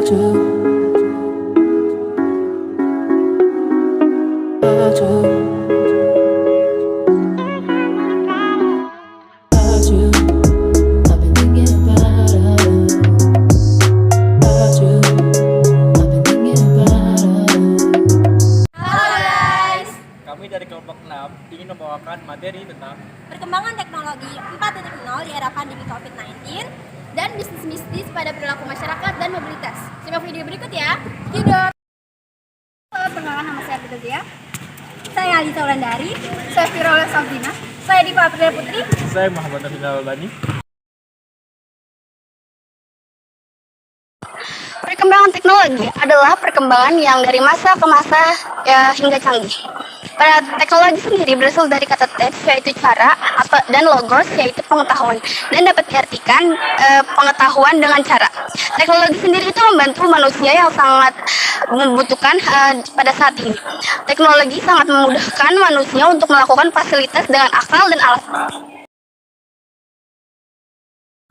Kami dari kelompok 6 ingin membawakan materi tentang perkembangan teknologi 4.0 di era pandemi COVID-19 dan bisnis pada perilaku masyarakat dan mobilitas. Simak video berikut ya. Hidup. Halo, perkenalkan nama saya Fitria. Saya Alisa Wulandari. Saya Firaulah Safina. Saya Dipa Aprilia Putri. saya Muhammad Nafina Albani. Perkembangan teknologi adalah perkembangan yang dari masa ke masa hingga canggih. Pada teknologi sendiri berasal dari kata teks, yaitu cara, dan logos, yaitu pengetahuan, dan dapat diartikan pengetahuan dengan cara. Teknologi sendiri itu membantu manusia yang sangat membutuhkan pada saat ini. Teknologi sangat memudahkan manusia untuk melakukan fasilitas dengan akal dan alat.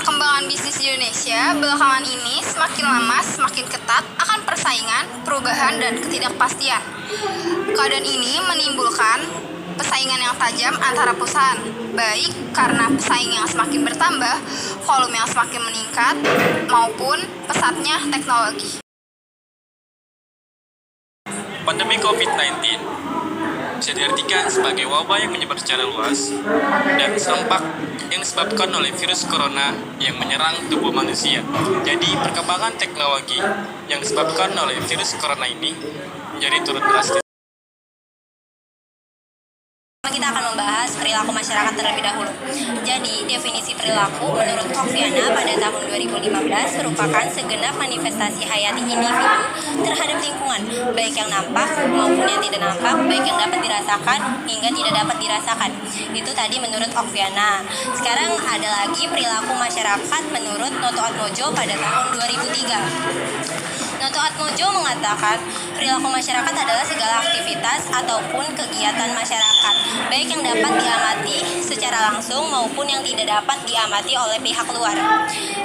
Perkembangan bisnis di Indonesia belakangan ini semakin lama semakin ketat akan persaingan, perubahan, dan ketidakpastian. Keadaan ini menimbulkan persaingan yang tajam antara perusahaan, baik karena pesaing yang semakin bertambah, volume yang semakin meningkat, maupun pesatnya teknologi. Pandemi COVID-19 bisa diartikan sebagai wabah yang menyebar secara luas dan serempak yang disebabkan oleh virus corona yang menyerang tubuh manusia. Jadi, perkembangan teknologi yang disebabkan oleh virus corona ini menjadi turut drastis. Kita akan membahas perilaku masyarakat terlebih dahulu. Jadi, definisi perilaku menurut Kofiana pada tahun 2015 merupakan segenap manifestasi hayati individu terhadap lingkungan, baik yang nampak maupun yang tidak nampak, baik yang dapat dirasakan hingga tidak dapat dirasakan. Itu tadi menurut Kofiana. Sekarang ada lagi perilaku masyarakat menurut Noto Atmojo pada tahun 2003. Noto Atmojo mengatakan perilaku masyarakat adalah segala aktivitas ataupun kegiatan masyarakat, baik yang dapat diamati secara langsung maupun yang tidak dapat diamati oleh pihak luar.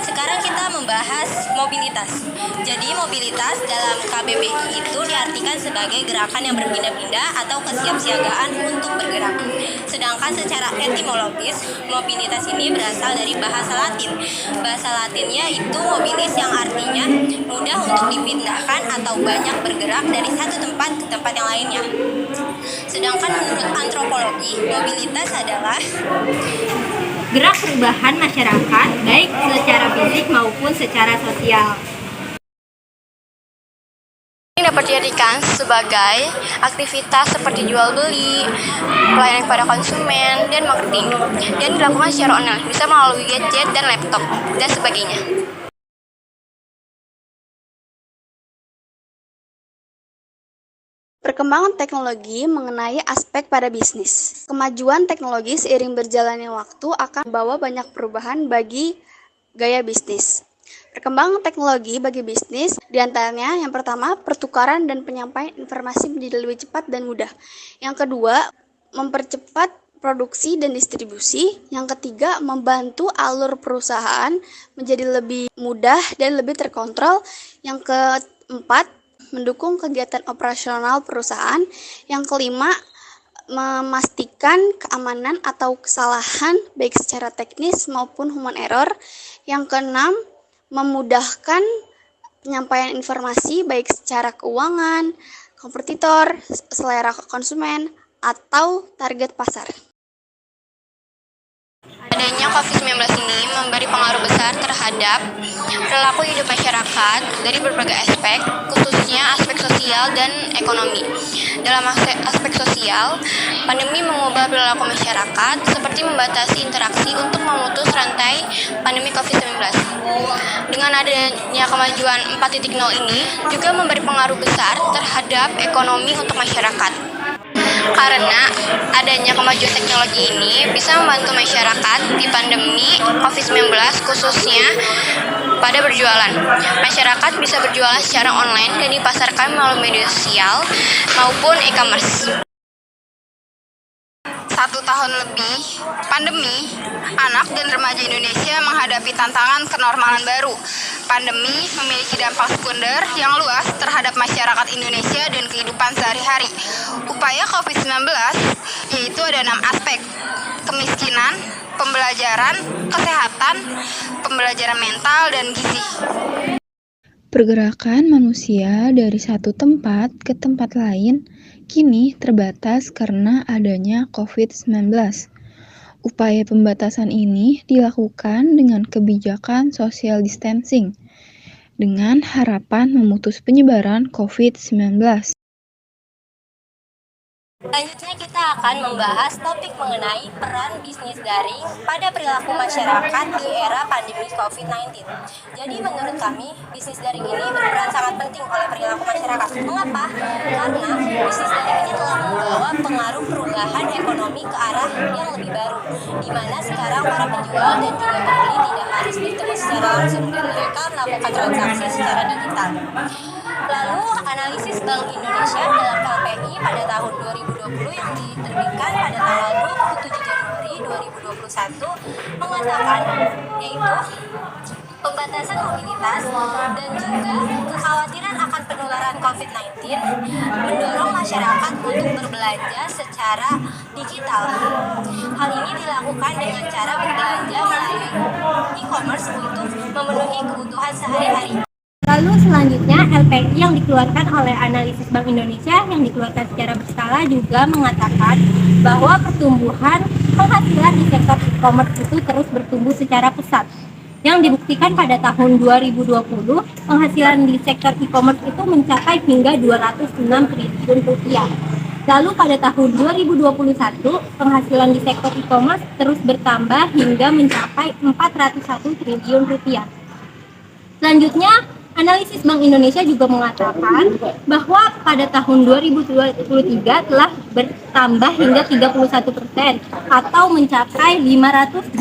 Sekarang kita membahas mobilitas. Jadi mobilitas dalam KBBI itu diartikan sebagai gerakan yang berpindah-pindah atau kesiapsiagaan untuk bergerak. Sedangkan secara etimologis, mobilitas ini berasal dari bahasa Latin. Bahasa Latinnya itu mobilis yang artinya mudah untuk dipindahkan atau banyak bergerak dari satu tempat ke tempat yang lainnya. Sedangkan menurut antropologi, mobilitas adalah gerak perubahan masyarakat baik secara fisik maupun secara sosial. Ini dapat dijadikan sebagai aktivitas seperti jual beli, pelayanan kepada konsumen, dan marketing, dan dilakukan secara online, bisa melalui gadget dan laptop, dan sebagainya. Perkembangan teknologi mengenai aspek pada bisnis. Kemajuan teknologi seiring berjalannya waktu akan membawa banyak perubahan bagi gaya bisnis. Perkembangan teknologi bagi bisnis diantaranya yang pertama, pertukaran dan penyampaian informasi menjadi lebih cepat dan mudah. Yang kedua, mempercepat produksi dan distribusi. Yang ketiga, membantu alur perusahaan menjadi lebih mudah dan lebih terkontrol. Yang keempat, mendukung kegiatan operasional perusahaan. Yang kelima, memastikan keamanan atau kesalahan baik secara teknis maupun human error. Yang keenam, memudahkan penyampaian informasi baik secara keuangan, kompetitor, selera konsumen, atau target pasar. Adanya COVID-19 ini memberi pengaruh besar terhadap perilaku hidup masyarakat dari berbagai aspek, khususnya aspek sosial dan ekonomi. Dalam aspek sosial, pandemi mengubah perilaku masyarakat seperti membatasi interaksi untuk memutus rantai pandemi COVID-19. Dengan adanya kemajuan 4.0 ini juga memberi pengaruh besar terhadap ekonomi untuk masyarakat. Karena adanya kemajuan teknologi ini bisa membantu masyarakat di pandemi COVID-19 khususnya pada berjualan. Masyarakat bisa berjualan secara online dan dipasarkan melalui media sosial maupun e-commerce. 1 tahun lebih pandemi, anak dan remaja Indonesia menghadapi tantangan kenormalan baru. Pandemi memiliki dampak sekunder yang luas terhadap masyarakat Indonesia dan kehidupan sehari-hari. Upaya COVID-19 yaitu ada 6 aspek: kemiskinan, pembelajaran, kesehatan, pembelajaran mental, dan gizi. Pergerakan manusia dari satu tempat ke tempat lain kini terbatas karena adanya COVID-19. Upaya pembatasan ini dilakukan dengan kebijakan social distancing, dengan harapan memutus penyebaran COVID-19. Selanjutnya kita akan membahas topik mengenai peran bisnis daring pada perilaku masyarakat di era pandemi COVID-19. Jadi menurut kami, bisnis daring ini berperan sangat penting oleh perilaku masyarakat. Mengapa? Karena bisnis daring ini telah membawa pengaruh perubahan ekonomi ke arah yang lebih baru, di mana sekarang para penjual dan juga pembeli tidak harus bertemu secara langsung dan mereka melakukan transaksi secara digital. Lalu, analisis Bank Indonesia dalam KPI pada tahun 2020 yang diterbitkan pada tanggal 27 Januari 2021 mengatakan yaitu pembatasan mobilitas dan juga kekhawatiran akan penularan COVID-19 mendorong masyarakat untuk berbelanja secara digital. Hal ini dilakukan dengan cara berbelanja melalui e-commerce untuk memenuhi kebutuhan sehari-hari. Lalu selanjutnya LPI yang dikeluarkan oleh analisis Bank Indonesia yang dikeluarkan secara berskala juga mengatakan bahwa pertumbuhan penghasilan di sektor e-commerce itu terus bertumbuh secara pesat. Yang dibuktikan pada tahun 2020, penghasilan di sektor e-commerce itu mencapai hingga 206 triliun rupiah. Lalu pada tahun 2021, penghasilan di sektor e-commerce terus bertambah hingga mencapai 401 triliun rupiah. Selanjutnya, analisis Bank Indonesia juga mengatakan bahwa pada tahun 2023 telah bertambah hingga 31% atau mencapai 526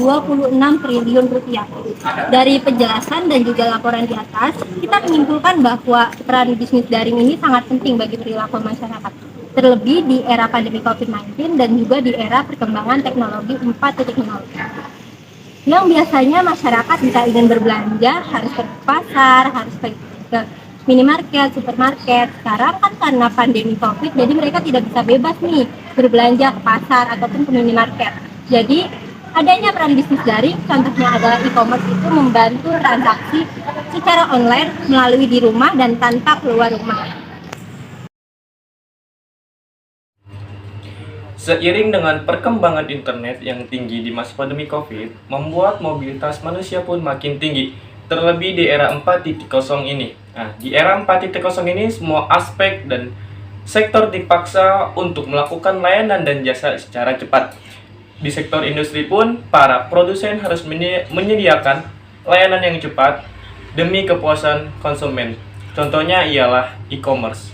triliun rupiah. Dari penjelasan dan juga laporan di atas, kita menyimpulkan bahwa peran bisnis daring ini sangat penting bagi perilaku masyarakat, terlebih di era pandemi COVID-19 dan juga di era perkembangan teknologi 4.0. Yang biasanya masyarakat jika ingin berbelanja harus ke pasar, harus ke minimarket, supermarket. Sekarang kan karena pandemi COVID, jadi mereka tidak bisa bebas nih berbelanja ke pasar ataupun ke minimarket. Jadi adanya peran bisnis daring, contohnya adalah e-commerce itu membantu transaksi secara online melalui di rumah dan tanpa keluar rumah. Seiring dengan perkembangan internet yang tinggi di masa pandemi COVID, membuat mobilitas manusia pun makin tinggi, terlebih di era 4.0 ini. Nah, di era 4.0 ini semua aspek dan sektor dipaksa untuk melakukan layanan dan jasa secara cepat. Di sektor industri pun, para produsen harus menyediakan layanan yang cepat demi kepuasan konsumen. Contohnya ialah e-commerce.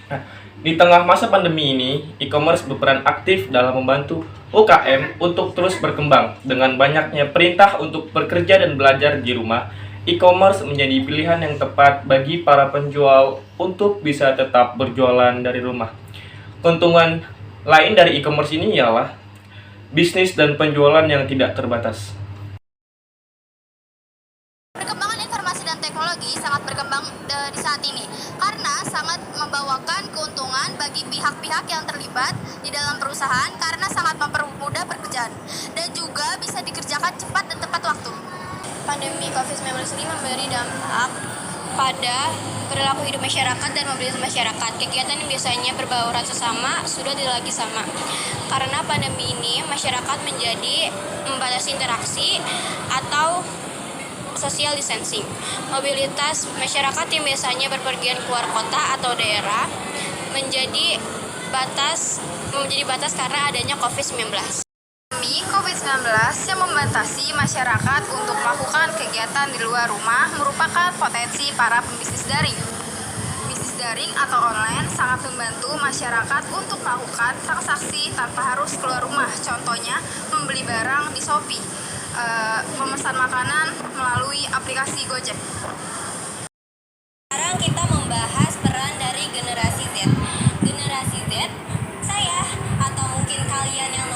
Nah, di tengah masa pandemi ini, e-commerce berperan aktif dalam membantu UKM untuk terus berkembang. Dengan banyaknya perintah untuk bekerja dan belajar di rumah, e-commerce menjadi pilihan yang tepat bagi para penjual untuk bisa tetap berjualan dari rumah. Keuntungan lain dari e-commerce ini ialah bisnis dan penjualan yang tidak terbatas. Perkembangan informasi dan teknologi sangat berkembang di saat ini karena sangat membawakan keuntungan bagi pihak-pihak yang terlibat di dalam perusahaan karena sangat mempermudah pekerjaan dan juga bisa dikerjakan cepat dan tepat waktu. Pandemi COVID-19 ini memberi dampak pada perilaku hidup masyarakat dan mobilitas masyarakat. Kegiatan yang biasanya berbauran sesama sudah tidak lagi sama. Karena pandemi ini, masyarakat menjadi membatasi interaksi atau social distancing. Mobilitas masyarakat yang biasanya berpergian keluar kota atau daerah menjadi batas karena adanya COVID-19. Pandemi COVID-19 yang membatasi masyarakat untuk melakukan kegiatan di luar rumah merupakan potensi para pembisnis daring. Bisnis daring atau online sangat membantu masyarakat untuk melakukan transaksi tanpa harus keluar rumah. Contohnya, membeli barang di Shopee, memesan makanan melalui aplikasi Gojek. Sekarang kita membahas peran dari generasi Z. Generasi Z, saya atau mungkin kalian yang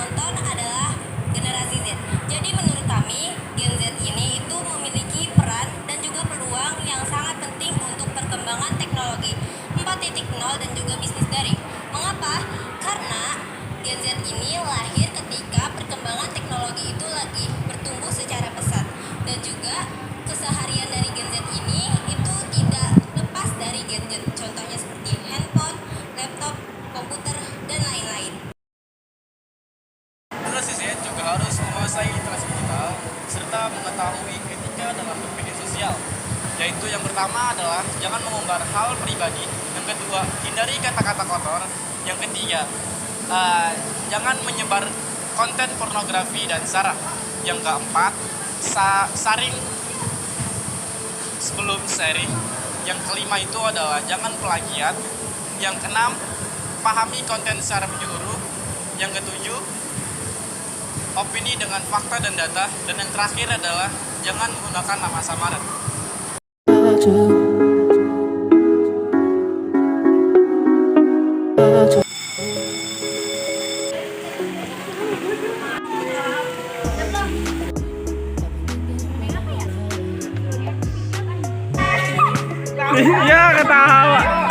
dan juga bisnis daring. Mengapa? Karena Gen Z ini lahir ketika perkembangan teknologi itu lagi bertumbuh secara pesat, dan juga keseharian dari Gen Z ini itu tidak lepas dari gadget. Contohnya seperti handphone, laptop, komputer, dan lain-lain. Generasi Z juga harus menguasai literasi digital serta mengetahui etika dalam bermedia sosial. Yaitu yang pertama adalah jangan mengumbar hal pribadi, yang kedua hindari kata-kata kotor, yang ketiga jangan menyebar konten pornografi dan sara, yang keempat saring sebelum sharing, yang kelima itu adalah jangan plagiat, yang keenam pahami konten secara menyeluruh, yang ketujuh opini dengan fakta dan data, dan yang terakhir adalah jangan menggunakan nama samaran. Ya ketawa.